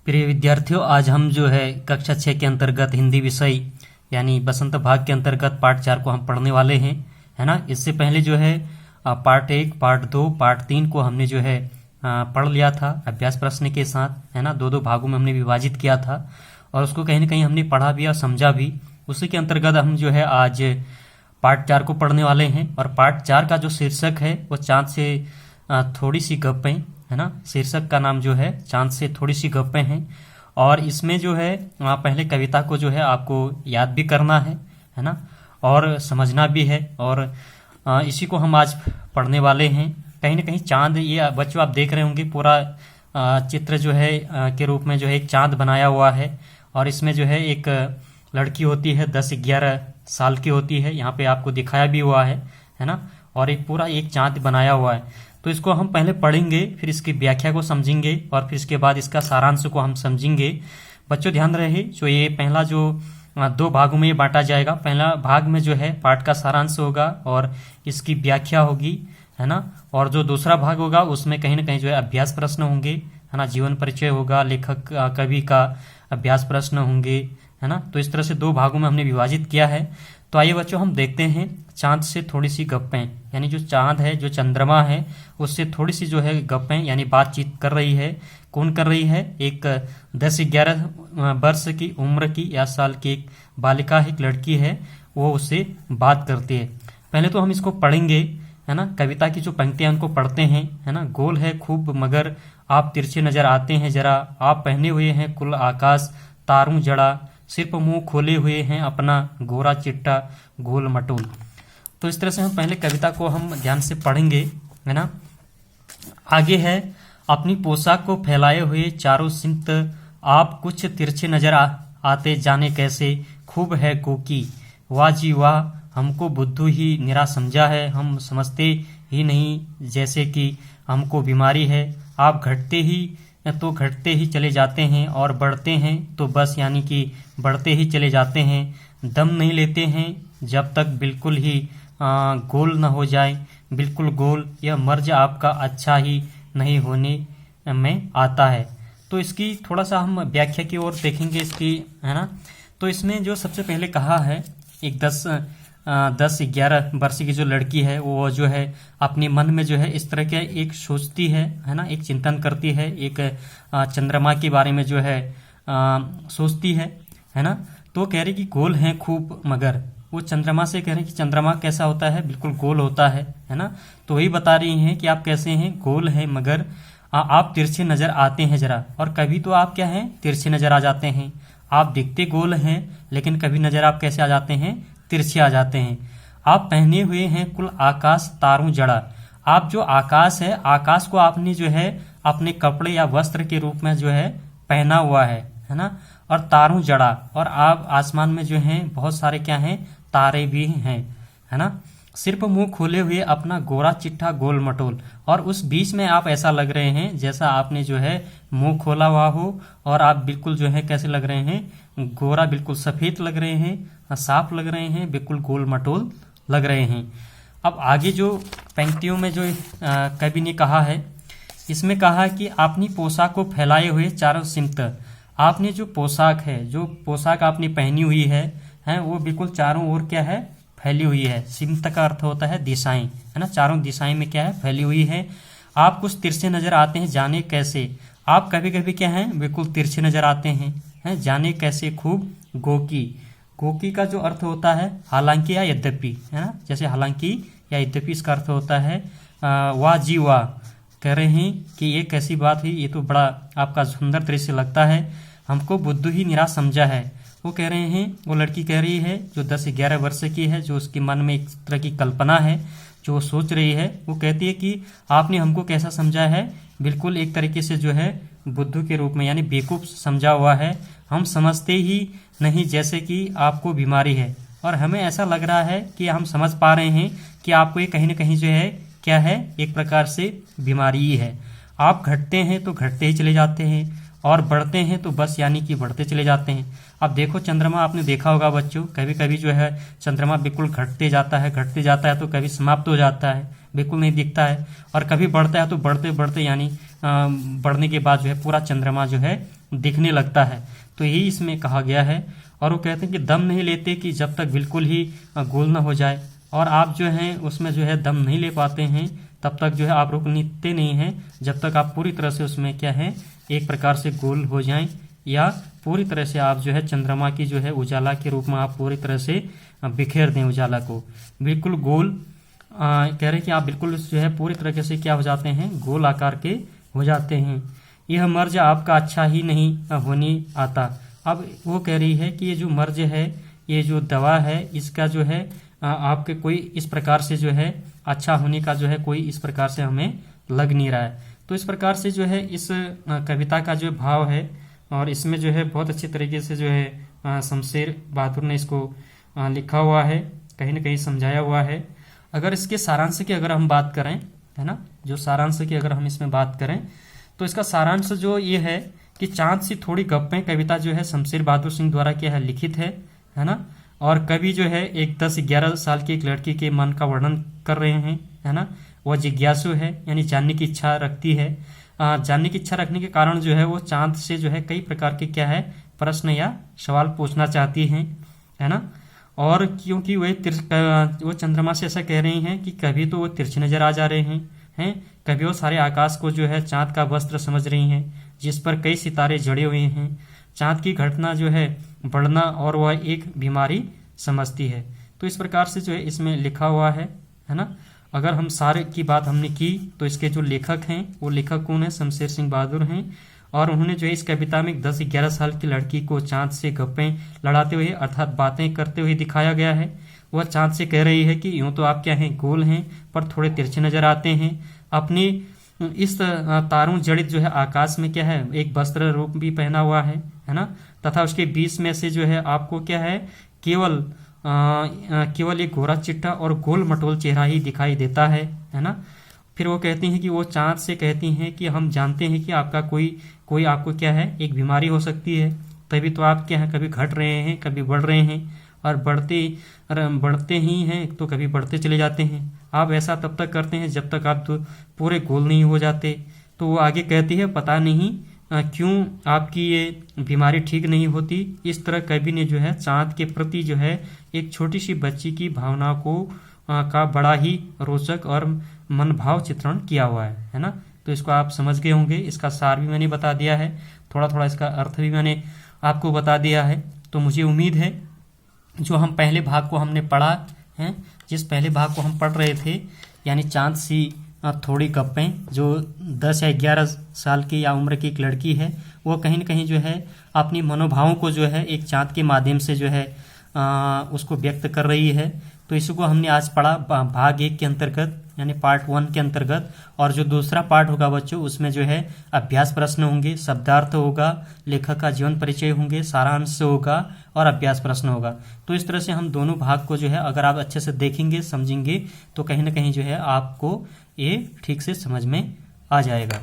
प्रिय विद्यार्थियों, आज हम जो है कक्षा 6 के अंतर्गत हिंदी विषय यानी बसंत भाग के अंतर्गत पार्ट 4 को हम पढ़ने वाले हैं, है ना। इससे पहले जो है पार्ट 1, पार्ट 2, पार्ट 3 को हमने जो है पढ़ लिया था अभ्यास प्रश्न के साथ, है ना। दो भागों में हमने विभाजित किया था और उसको कहीं ना कहीं हमने पढ़ा भी और समझा भी। उसी के अंतर्गत हम जो है आज पार्ट 4 को पढ़ने वाले हैं और पार्ट 4 का जो शीर्षक है वो चांद से थोड़ी सी गप्पें, है ना। शीर्षक का नाम जो है चांद से थोड़ी सी गप्पें हैं और इसमें जो है पहले कविता को जो है आपको याद भी करना है ना, और समझना भी है और इसी को हम आज पढ़ने वाले हैं। कहीं ना कहीं चांद, ये बच्चों आप देख रहे होंगे पूरा चित्र जो है के रूप में जो है एक चांद बनाया हुआ है और इसमें जो है एक लड़की होती है 10-11 साल की होती है, यहाँ पे आपको दिखाया भी हुआ है ना। और एक पूरा एक चांद बनाया हुआ है। तो इसको हम पहले पढ़ेंगे, फिर इसकी व्याख्या को समझेंगे और फिर इसके बाद इसका सारांश को हम समझेंगे। बच्चों ध्यान रहे, जो ये पहला जो 2 भागों में ये बांटा जाएगा। पहला भाग में जो है पाठ का सारांश होगा और इसकी व्याख्या होगी, है ना। और जो दूसरा भाग होगा उसमें कहीं ना कहीं जो है अभ्यास प्रश्न होंगे, है ना। जीवन परिचय होगा, लेखक कवि का अभ्यास प्रश्न होंगे, है ना। तो इस तरह से 2 भागों में हमने विभाजित किया है। तो आइए बच्चों हम देखते हैं चांद से थोड़ी सी गप्पें, यानी जो चांद है, जो चंद्रमा है, उससे थोड़ी सी जो है गप्पें यानी बातचीत कर रही है। कौन कर रही है? एक 10-11 वर्ष की उम्र की या साल की एक बालिका, एक लड़की है, वो उससे बात करती है। पहले तो हम इसको पढ़ेंगे, है ना। कविता की जो पंक्तियां उनको पढ़ते हैं, है ना। गोल है खूब मगर आप तिरछे नजर आते हैं जरा, आप पहने हुए हैं कुल आकाश तारों जड़ा, सिर्फ मुंह खोले हुए हैं अपना गोरा चिट्टा गोल मटोल। तो इस तरह से हम पहले कविता को हम ध्यान से पढ़ेंगे, है ना। आगे है, अपनी पोशाक को फैलाए हुए चारों सिमत आप कुछ तिरछे नजर आते जाने कैसे, खूब है कोकी वाह जी वाह, हमको बुद्धू ही निरा समझा है, हम समझते ही नहीं जैसे कि हमको बीमारी है, आप घटते ही चले जाते हैं और बढ़ते हैं तो बस यानी कि बढ़ते ही चले जाते हैं, दम नहीं लेते हैं जब तक बिल्कुल ही गोल न हो जाए, बिल्कुल गोल, यह मर्ज आपका अच्छा ही नहीं होने में आता है। तो इसकी थोड़ा सा हम व्याख्या की ओर देखेंगे इसकी, है ना। तो इसमें जो सबसे पहले कहा है, एक 10-11 वर्ष की जो लड़की है वो जो है अपने मन में जो है इस तरह के एक सोचती है ना, एक चिंतन करती है, एक चंद्रमा के बारे में जो है सोचती है ना। तो कह रही कि गोल है खूब मगर, वो चंद्रमा से कह रहे हैं कि चंद्रमा कैसा होता है, बिल्कुल गोल होता है ना। तो वही बता रही हैं कि आप कैसे हैं, गोल है मगर आप तिरछे नजर आते हैं जरा, और कभी तो आप क्या हैं, तिरछे नजर आ जाते हैं। आप दिखते गोल हैं लेकिन कभी नजर आप कैसे आ जाते हैं, तिरछे आ जाते हैं। आप पहने हुए हैं कुल आकाश तारों जड़ा, आप जो आकाश है, आकाश को आपने जो है अपने कपड़े या वस्त्र के रूप में जो है पहना हुआ है ना। और तारों जड़ा, और आप आसमान में जो है बहुत सारे क्या हैं, तारे भी हैं, है ना। सिर्फ मुंह खोले हुए अपना गोरा चिट्ठा गोल मटोल, और उस बीच में आप ऐसा लग रहे हैं जैसा आपने जो है मुंह खोला हुआ हो और आप बिल्कुल जो है कैसे लग रहे हैं, गोरा, बिल्कुल सफेद लग रहे हैं, साफ लग रहे हैं, बिल्कुल गोल मटोल लग रहे हैं। अब आगे जो पंक्तियों में जो कवि ने कहा है, इसमें कहा कि अपनी पोशाक को फैलाए हुए चारों सिमत, आपने जो पोशाक है, जो पोशाक आपने पहनी हुई है वो बिल्कुल चारों ओर क्या है, फैली हुई है। सिमत का अर्थ होता है दिशाएं, है ना। चारों दिशाएं में क्या है, फैली हुई है। आप कुछ तिरछे नजर आते हैं जाने कैसे, आप कभी कभी क्या हैं, बिल्कुल तिरछे नजर आते हैं, जाने कैसे खूब गोकी, गोकी का जो अर्थ होता है हालांकि या यद्यपि, है ना। जैसे हालांकि या यद्यपि इसका अर्थ होता है वाह जी वाह, कह रहे हैं कि ये कैसी बात हुई, ये तो बड़ा आपका सुंदर दृश्य लगता है, हमको बुद्धू ही निराश समझा है। वो कह रहे हैं, वो लड़की कह रही है जो 10-11 वर्ष की है, जो उसके मन में एक तरह की कल्पना है, जो वो सोच रही है। वो कहती है कि आपने हमको कैसा समझा है, बिल्कुल एक तरीके से जो है बुद्धू के रूप में यानी बेवकूफ समझा हुआ है, हम समझते ही नहीं जैसे कि आपको बीमारी है, और हमें ऐसा लग रहा है कि हम समझ पा रहे हैं कि आपको ये कहीं ना कहीं जो है क्या है, एक प्रकार से बीमारी ही है। आप घटते हैं तो घटते ही चले जाते हैं और बढ़ते हैं तो बस यानी कि बढ़ते चले जाते हैं। अब देखो चंद्रमा आपने देखा होगा बच्चों, कभी कभी जो है चंद्रमा बिल्कुल घटते जाता है तो कभी समाप्त हो जाता है, बिल्कुल नहीं दिखता है, और कभी बढ़ता है तो बढ़ते बढ़ते यानी बढ़ने के बाद जो है पूरा चंद्रमा जो है दिखने लगता है। तो यही इसमें कहा गया है। और वो कहते हैं कि दम नहीं लेते कि जब तक बिल्कुल ही गोल ना हो जाए, और आप जो हैं उसमें जो है दम नहीं ले पाते हैं तब तक जो है आप रुकते नहीं हैं जब तक आप पूरी तरह से उसमें क्या है एक प्रकार से गोल हो जाएं, या पूरी तरह से आप जो है चंद्रमा की जो है उजाला के रूप में आप पूरी तरह से बिखेर दें उजाला को, बिल्कुल गोल कह रहे हैं कि आप बिल्कुल जो है पूरी तरीके से क्या हो जाते हैं, गोल आकार के हो जाते हैं। यह मर्ज आपका अच्छा ही नहीं होने आता। अब वो कह रही है कि ये जो मर्ज है, ये जो दवा है, इसका जो है आपके कोई इस प्रकार से जो है अच्छा होने का जो है कोई इस प्रकार से हमें लग नहीं रहा है। तो इस प्रकार से जो है इस कविता का जो भाव है, और इसमें जो है बहुत अच्छी तरीके से जो है शमशेर बहादुर ने इसको लिखा हुआ है, कहीं ना कहीं समझाया हुआ है। अगर इसके सारांश की अगर हम बात करें, है ना, जो सारांश की अगर हम इसमें बात करें तो इसका सारांश जो ये है कि चांद सी थोड़ी गप्पें कविता जो है शमशेर बहादुर सिंह द्वारा क्या है लिखित है ना। और कवि जो है एक 10-11 साल की एक लड़की के मन का वर्णन कर रहे हैं, है ना। वह जिज्ञासु है, यानी जानने की इच्छा रखती है। जानने की इच्छा रखने के कारण जो है वो चांद से जो है कई प्रकार के क्या है प्रश्न या सवाल पूछना चाहती हैं, है ना। और क्योंकि वो चंद्रमा से ऐसा कह रही हैं कि कभी तो वो तिरछे नजर आ जा रहे हैं, कभी वो सारे आकाश को जो है चांद का वस्त्र समझ रही हैं जिस पर कई सितारे जड़े हुए हैं। चांद की घटना जो है बढ़ना और वह एक बीमारी समझती है। तो इस प्रकार से जो है इसमें लिखा हुआ है ना। अगर हम सारे की बात हमने की तो इसके जो लेखक हैं वो लेखक कौन है, शमशेर सिंह बहादुर हैं। और उन्होंने जो है इस कविता में 10-11 साल की लड़की को चांद से गप्पें लड़ाते हुए अर्थात बातें करते हुए दिखाया गया है। वह चांद से कह रही है कि यूं तो आप क्या हैं गोल हैं पर थोड़े तिरछे नजर आते हैं। अपनी इस तारों जड़ित जो है आकाश में क्या है एक वस्त्र रूप भी पहना हुआ है ना। तथा उसके बीच में से जो है आपको क्या है केवल एक गोरा चिट्टा और गोल मटोल चेहरा ही दिखाई देता है ना। फिर वो कहती हैं कि वो चांद से कहती हैं कि हम जानते हैं कि आपका कोई आपको क्या है एक बीमारी हो सकती है, तभी तो आप क्या है कभी घट रहे हैं कभी बढ़ रहे हैं, और बढ़ते ही हैं तो कभी बढ़ते चले जाते हैं। आप ऐसा तब तक करते हैं जब तक आप तो पूरे गोल नहीं हो जाते। तो वो आगे कहती है पता नहीं क्यों आपकी ये बीमारी ठीक नहीं होती। इस तरह कवि ने जो है चांद के प्रति जो है एक छोटी सी बच्ची की भावना का बड़ा ही रोचक और मनभाव चित्रण किया हुआ है ना। तो इसको आप समझ गए होंगे। इसका सार भी मैंने बता दिया है, थोड़ा थोड़ा इसका अर्थ भी मैंने आपको बता दिया है। तो मुझे उम्मीद है जो हम पहले भाग को हमने पढ़ा है, जिस पहले भाग को हम पढ़ रहे थे यानी चांद सी थोड़ी गप्पें, जो 10 या 11 साल की या उम्र की एक लड़की है वो कहीं न कहीं जो है अपनी मनोभावों को जो है एक चांद के माध्यम से जो है उसको व्यक्त कर रही है। तो इसी को हमने आज पढ़ा भाग 1 के अंतर्गत यानी पार्ट 1 के अंतर्गत। और जो दूसरा पार्ट होगा बच्चों उसमें जो है अभ्यास प्रश्न होंगे, शब्दार्थ होगा, लेखक का जीवन परिचय होंगे, सारांश होगा और अभ्यास प्रश्न होगा। तो इस तरह से हम दोनों भाग को जो है अगर आप अच्छे से देखेंगे समझेंगे तो कहीं ना कहीं जो है आपको ये ठीक से समझ में आ जाएगा।